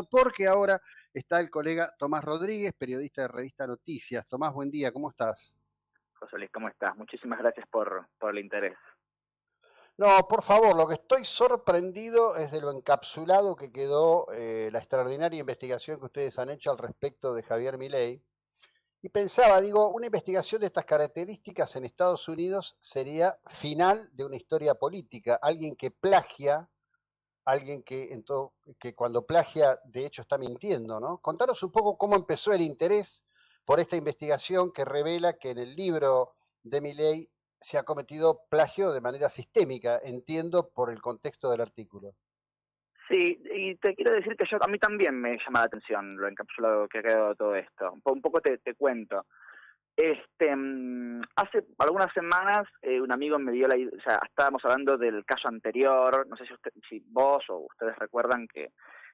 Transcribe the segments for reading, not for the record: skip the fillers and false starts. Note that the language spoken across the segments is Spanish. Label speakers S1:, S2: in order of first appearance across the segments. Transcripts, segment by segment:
S1: porque ahora está el colega Tomás Rodríguez, periodista de Revista Noticias. Tomás, buen día, ¿cómo estás?
S2: José Luis, ¿cómo estás? Muchísimas gracias por el interés.
S1: No, por favor, lo que estoy sorprendido es de lo encapsulado que quedó la extraordinaria investigación que ustedes han hecho al respecto de Javier Milei. Y pensaba, digo, una investigación de estas características en Estados Unidos sería final de una historia política. Alguien que plagia, alguien que cuando plagia de hecho está mintiendo, ¿no? Contanos un poco cómo empezó el interés por esta investigación que revela que en el libro de Milei se ha cometido plagio de manera sistémica, entiendo por el contexto del artículo.
S2: Sí, y te quiero decir que a mí también me llama la atención lo encapsulado que ha quedado todo esto. Un poco te cuento. Hace algunas semanas un amigo me dio o sea, estábamos hablando del caso anterior, no sé si vos o ustedes recuerdan que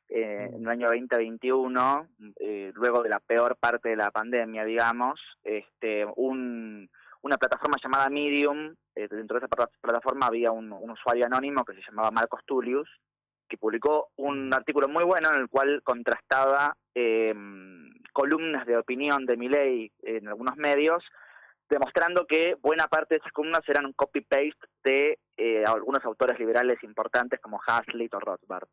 S2: en el año 2021, luego de la peor parte de la pandemia, digamos, una plataforma llamada Medium, dentro de esa plataforma había un usuario anónimo que se llamaba Marcos Tullius, que publicó un artículo muy bueno en el cual contrastaba columnas de opinión de Milei en algunos medios, demostrando que buena parte de esas columnas eran un copy-paste de algunos autores liberales importantes como Hazlitt o Rothbard.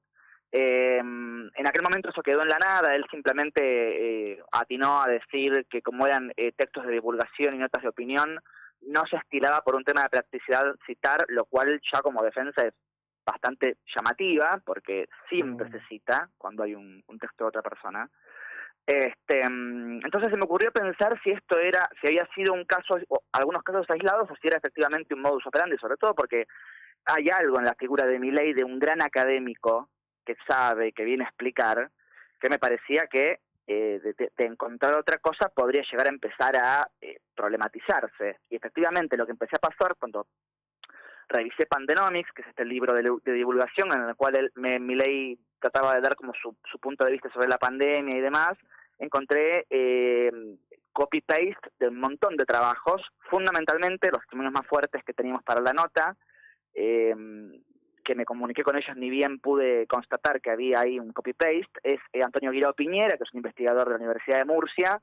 S2: En aquel momento eso quedó en la nada, él simplemente atinó a decir que como eran textos de divulgación y notas de opinión, no se estilaba por un tema de practicidad citar, lo cual ya como defensa es bastante llamativa, porque siempre se cita cuando hay un texto de otra persona. Entonces se me ocurrió pensar si había sido un caso, o algunos casos aislados, o si era efectivamente un modus operandi, sobre todo porque hay algo en la figura de Milei de un gran académico que sabe, que viene a explicar, que me parecía que de encontrar otra cosa podría llegar a empezar a problematizarse. Y efectivamente lo que empecé a pasar cuando revisé Pandenomics, que es este libro de divulgación en el cual Milei trataba de dar como su punto de vista sobre la pandemia y demás, encontré copy-paste de un montón de trabajos, fundamentalmente los testimonios más fuertes que teníamos para la nota, que me comuniqué con ellos, ni bien pude constatar que había ahí un copy-paste, es Antonio Guirao Piñera, que es un investigador de la Universidad de Murcia,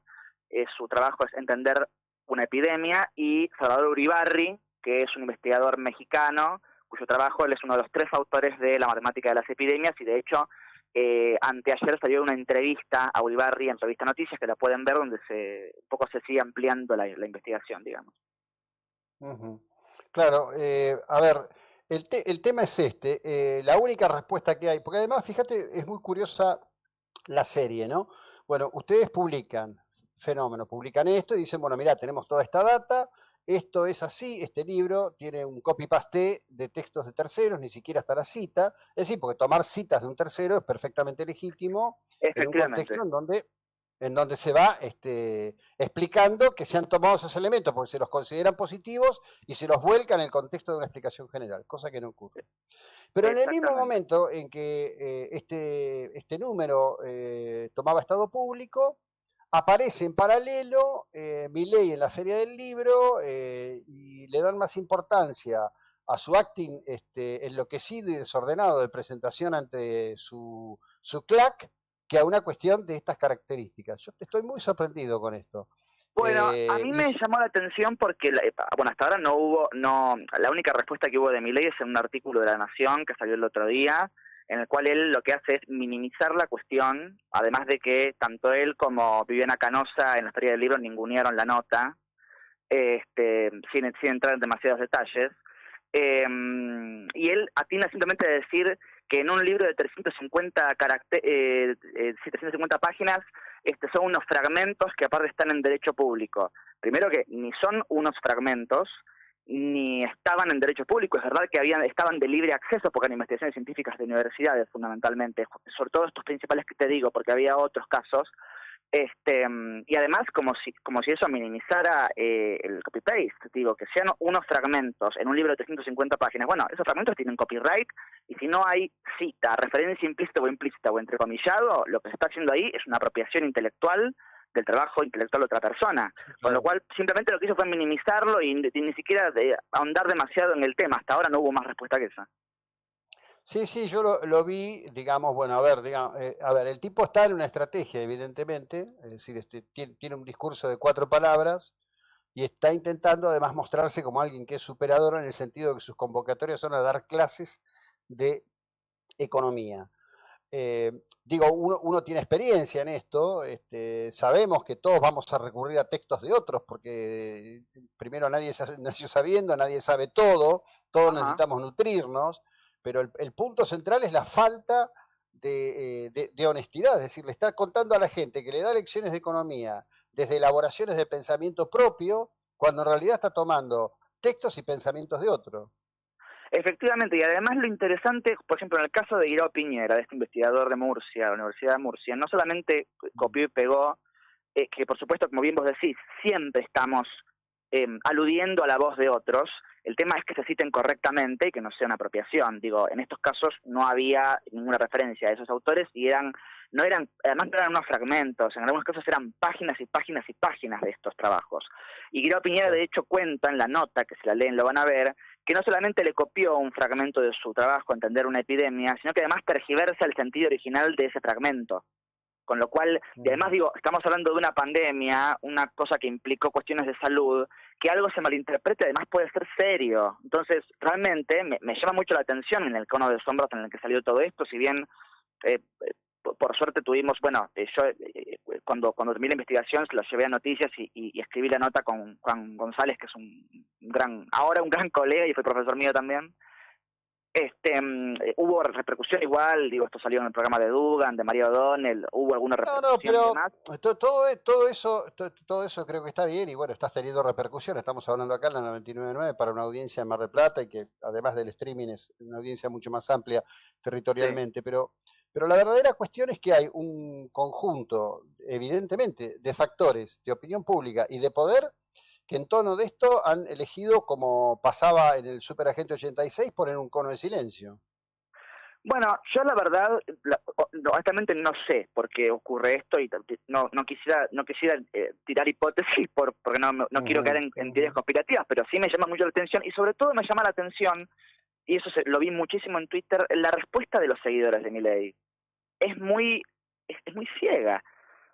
S2: su trabajo es entender una epidemia, y Salvador Uribarri, que es un investigador mexicano, cuyo trabajo él es uno de los 3 autores de la matemática de las epidemias, y de hecho anteayer salió una entrevista a Uribarri en Revista Noticias, que la pueden ver, donde un poco se sigue ampliando la investigación, digamos.
S1: Claro, a ver, el tema es la única respuesta que hay, porque además, fíjate, es muy curiosa la serie, ¿no? Bueno, ustedes publican esto y dicen, bueno, mira, tenemos toda esta data, esto es así, este libro tiene un copy-paste de textos de terceros, ni siquiera está la cita, es decir, porque tomar citas de un tercero es perfectamente legítimo en un
S2: Efectivamente.
S1: contexto en donde se va explicando que se han tomado esos elementos porque se los consideran positivos y se los vuelca en el contexto de una explicación general, cosa que no ocurre. Pero en el mismo
S2: Exactamente.
S1: momento en que este número tomaba estado público, aparece en paralelo Milei en la Feria del Libro y le dan más importancia a su acting enloquecido y desordenado de presentación ante su clac que a una cuestión de estas características. Yo estoy muy sorprendido con esto.
S2: Bueno, a mí
S1: Y
S2: me
S1: si,
S2: llamó la atención porque, bueno, hasta ahora la única respuesta que hubo de Milei es en un artículo de La Nación que salió el otro día, en el cual él lo que hace es minimizar la cuestión, además de que tanto él como Viviana Canosa en la Feria del Libro ningunearon la nota, sin entrar en demasiados detalles. Y él atina simplemente a decir que en un libro de 350 páginas son unos fragmentos que aparte están en derecho público. Primero que ni son unos fragmentos, ni estaban en derecho público. Es verdad que estaban de libre acceso porque eran investigaciones científicas de universidades fundamentalmente, sobre todo estos principales que te digo, porque había otros casos. Y además, como si eso minimizara el copy-paste, digo, que sean unos fragmentos en un libro de 350 páginas. Bueno, esos fragmentos tienen copyright, y si no hay cita, referencia implícita o implícita o entrecomillado, lo que se está haciendo ahí es una apropiación intelectual del trabajo intelectual de otra persona. Con lo
S1: claro.
S2: cual, simplemente lo que hizo fue minimizarlo y ni siquiera ahondar demasiado en el tema. Hasta ahora no hubo más respuesta que esa.
S1: Sí, sí, yo lo vi, digamos, bueno, a ver, digamos, a ver, el tipo está en una estrategia, evidentemente, es decir, tiene un discurso de 4 palabras y está intentando además mostrarse como alguien que es superador en el sentido de que sus convocatorias son a dar clases de economía. Eh, Digo, uno tiene experiencia en esto, sabemos que todos vamos a recurrir a textos de otros, porque primero nadie nació sabiendo, nadie sabe todo, todos
S2: Ajá.
S1: necesitamos nutrirnos, pero el punto central es la falta de honestidad, es decir, le está contando a la gente que le da lecciones de economía desde elaboraciones de pensamiento propio, cuando en realidad está tomando textos y pensamientos de otro.
S2: Efectivamente, y además lo interesante, por ejemplo, en el caso de Guirao Piñera, de este investigador de Murcia, de la Universidad de Murcia, no solamente copió y pegó, que por supuesto, como bien vos decís, siempre estamos aludiendo a la voz de otros. El tema es que se citen correctamente y que no sea una apropiación. Digo, en estos casos no había ninguna referencia a esos autores y no eran, además no eran unos fragmentos, en algunos casos eran páginas y páginas y páginas de estos trabajos. Y Guirao Piñera,
S1: Sí.
S2: de hecho, cuenta en la nota, que si la leen lo van a ver, que no solamente le copió un fragmento de su trabajo, Entender una epidemia, sino que además tergiversa el sentido original de ese fragmento. Con lo cual, y además digo, estamos hablando de una pandemia, una cosa que implicó cuestiones de salud, que algo se malinterprete además puede ser serio. Entonces, realmente me llama mucho la atención en el cono de sombras en el que salió todo esto, si bien eh, por suerte tuvimos, bueno, yo cuando terminé la investigación se lo llevé a noticias y escribí la nota con Juan González, que es ahora un gran colega y fue profesor mío también. Hubo repercusión igual, digo, esto salió en el programa de Dugan, de María O'Donnell, hubo alguna
S1: No, no,
S2: repercusión y
S1: pero
S2: demás.
S1: todo eso creo que está bien y bueno, estás teniendo repercusión. Estamos hablando acá en la 99.9 para una audiencia en Mar del Plata y que además del streaming es una audiencia mucho más amplia
S2: Sí.
S1: territorialmente. Pero la verdadera cuestión es que hay un conjunto, evidentemente, de factores de opinión pública y de poder que en tono de esto han elegido, como pasaba en el Superagente 86, poner un cono de silencio.
S2: Bueno, yo la verdad, honestamente no sé por qué ocurre esto y no quisiera tirar hipótesis porque no quiero caer
S1: Ujú,
S2: en
S1: ujú.
S2: teorías conspirativas, pero sí me llama mucho la atención y sobre todo me llama la atención, y eso lo vi muchísimo en Twitter, la respuesta de los seguidores de Milei. Es muy, es muy ciega.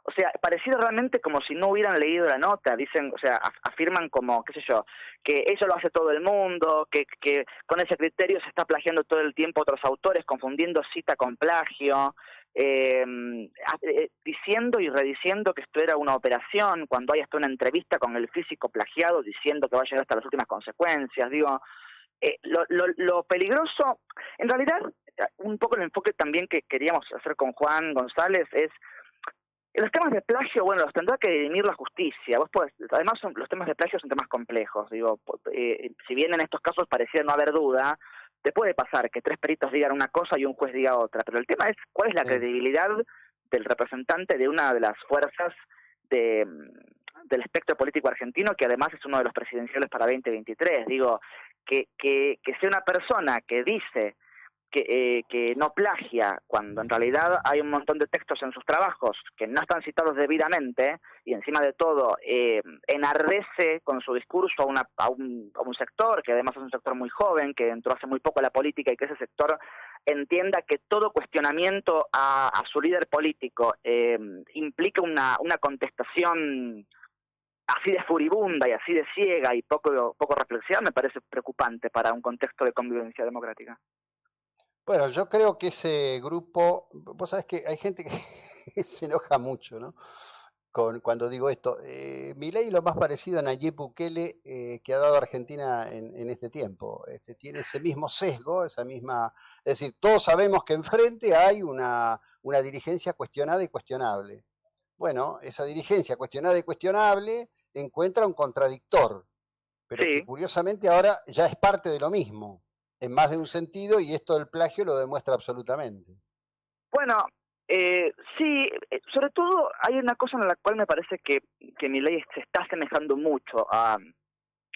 S2: O sea, pareciera realmente como si no hubieran leído la nota. Dicen, o sea, afirman como, qué sé yo, que eso lo hace todo el mundo, que con ese criterio se está plagiando todo el tiempo a otros autores, confundiendo cita con plagio, diciendo y rediciendo que esto era una operación, cuando hay hasta una entrevista con el físico plagiado diciendo que va a llegar hasta las últimas consecuencias. Digo, lo peligroso, en realidad, un poco el enfoque también que queríamos hacer con Juan González es los temas de plagio, bueno, los tendrá que dirimir la justicia. Además, los temas de plagio son temas complejos. Digo, si bien en estos casos pareciera no haber duda, te puede pasar que 3 peritos digan una cosa y un juez diga otra. Pero el tema es cuál es la
S1: Sí.
S2: credibilidad del representante de una de las fuerzas de, del espectro político argentino, que además es uno de los presidenciales para 2023. Digo, que sea una persona que dice que no plagia, cuando en realidad hay un montón de textos en sus trabajos que no están citados debidamente y encima de todo enardece con su discurso a un sector, que además es un sector muy joven, que entró hace muy poco a la política y que ese sector entienda que todo cuestionamiento a su líder político implica una contestación así de furibunda y así de ciega y poco reflexiva, me parece preocupante para un contexto de convivencia democrática.
S1: Bueno, yo creo que ese grupo, vos sabés que hay gente que se enoja mucho, ¿no? Cuando digo esto. Milei lo más parecido a Nayib Bukele que ha dado Argentina en este tiempo. Tiene ese mismo sesgo, esa misma. Es decir, todos sabemos que enfrente hay una dirigencia cuestionada y cuestionable. Bueno, esa dirigencia cuestionada y cuestionable encuentra un contradictor, pero que
S2: Sí,
S1: curiosamente ahora ya es parte de lo mismo, en más de un sentido, y esto del plagio lo demuestra absolutamente.
S2: bueno, sí, sobre todo hay una cosa en la cual me parece que mi ley se está asemejando mucho a,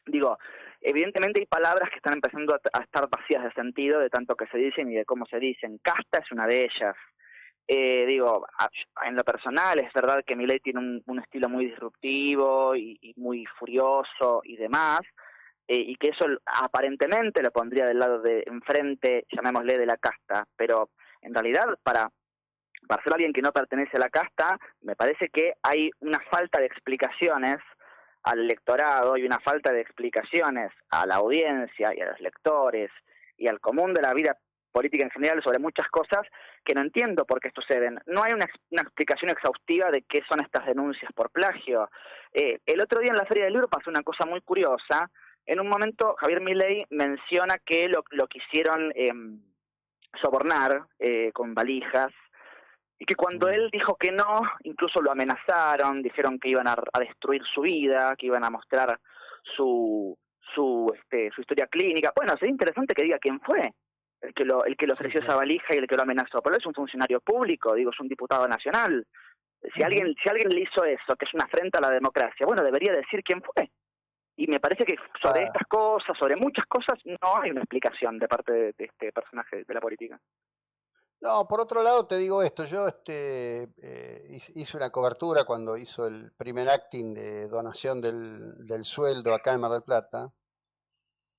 S2: digo, evidentemente hay palabras que están empezando a estar vacías de sentido de tanto que se dicen y de cómo se dicen. Casta es una de ellas. Digo, en lo personal es verdad que Milei tiene un estilo muy disruptivo y muy furioso y demás, y que eso aparentemente lo pondría del lado de enfrente, llamémosle, de la casta, pero en realidad para ser alguien que no pertenece a la casta, me parece que hay una falta de explicaciones al electorado y una falta de explicaciones a la audiencia y a los lectores y al común de la vida política en general sobre muchas cosas que no entiendo por qué suceden. No hay una explicación exhaustiva de qué son estas denuncias por plagio. El otro día en la Feria del Libro pasó una cosa muy curiosa. En un momento Javier Milei menciona que lo quisieron sobornar con valijas y que cuando él dijo que no, incluso lo amenazaron, dijeron que iban a destruir su vida, que iban a mostrar su historia clínica. Bueno, sería interesante que diga quién fue el que le
S1: Sí,
S2: ofreció esa
S1: claro.
S2: valija y el que lo amenazó. Pero él es un funcionario público, digo, es un diputado nacional.
S1: Ujú.
S2: Si alguien le hizo eso, que es una afrenta a la democracia, bueno, debería decir quién fue. Y me parece que sobre
S1: Ah,
S2: estas cosas, sobre muchas cosas, no hay una explicación de parte de este personaje de la política.
S1: no, por otro lado te digo esto, yo hice una cobertura cuando hizo el primer acting de donación del sueldo acá en Mar del Plata,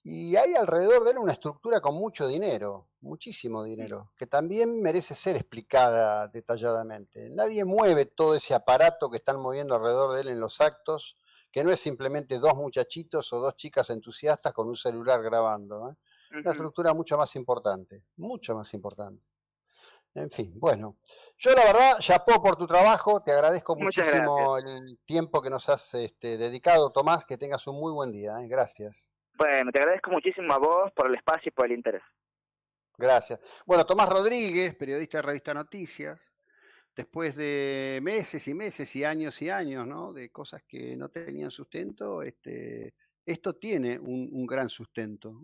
S1: y hay alrededor de él una estructura con mucho dinero, muchísimo dinero, que también merece ser explicada detalladamente. Nadie mueve todo ese aparato que están moviendo alrededor de él en los actos, que no es simplemente dos muchachitos o dos chicas entusiastas con un celular grabando, ¿eh? Una
S2: Ujú.
S1: estructura mucho más importante, mucho más importante. En fin, bueno, yo la verdad, chapó por tu trabajo, te agradezco
S2: Muchas gracias.
S1: muchísimo el tiempo que nos has dedicado, Tomás, que tengas un muy buen día, ¿eh? Gracias.
S2: Bueno, te agradezco muchísimo a vos por el espacio y por el interés.
S1: Gracias. Bueno, Tomás Rodríguez, periodista de Revista Noticias, después de meses y meses y años, ¿no? De cosas que no tenían sustento, esto tiene un gran sustento.